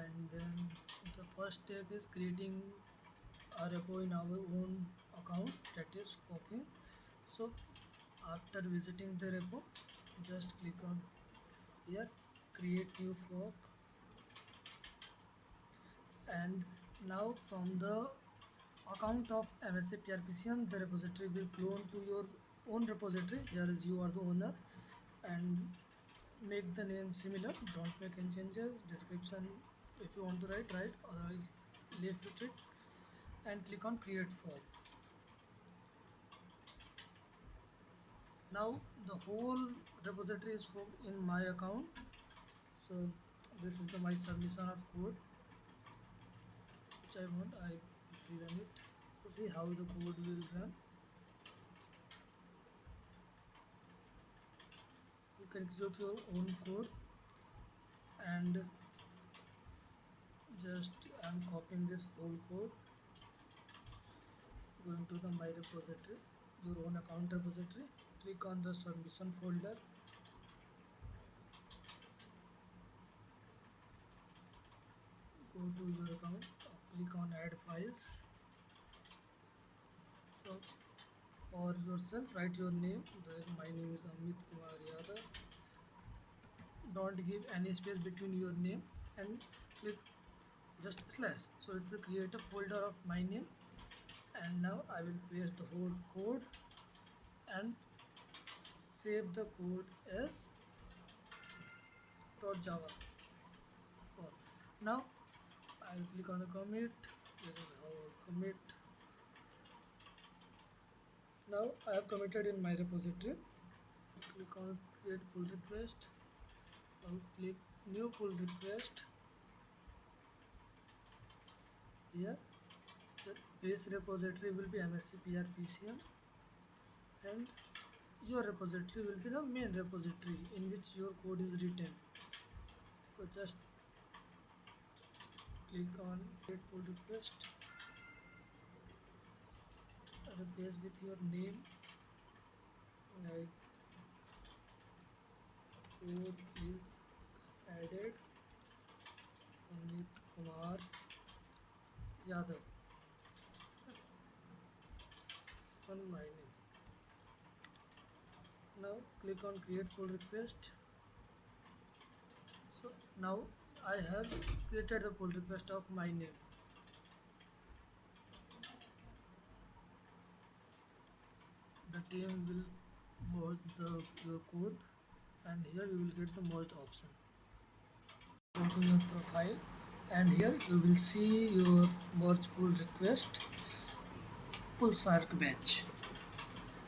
And then the first step is creating a repo in our own account, that is forking. So after visiting the repo, just click on here, create new fork, and now from the account of MSA PRPCM, the repository will clone to your own repository. Here is you are the owner, and make the name similar. Don't make any changes. Description, if you want to write, otherwise leave it, and click on create fork. Now the whole repository is forked in my account. So this is the my submission of code which I want. I rerun it. So see how the code will run. You can create your own code, and just I'm copying this whole code, going to the my repository, your own account repository. Click on the submission folder, go to your account, click on add files. So for yourself, write your name. My name is Amit Kumar Yadav. Don't give any space between your name, and click just slash. So it will create a folder of my name, and now I will paste the whole code and save the code as .java. For now, I'll click on the commit. This is our commit. Now I have committed in my repository. Click on create pull request. I'll click new pull request. Here the base repository will be MSCPRPCM, and your repository will be the main repository in which your code is written. So just click on create pull request, replace with your name, like code is added Amit Kumar Yadav on my name. Now click on create pull request. So now I have created the pull request of my name. The team will merge your code, and here you will get the merged option. Go to your profile, and here you will see your merge pull request pull sark batch.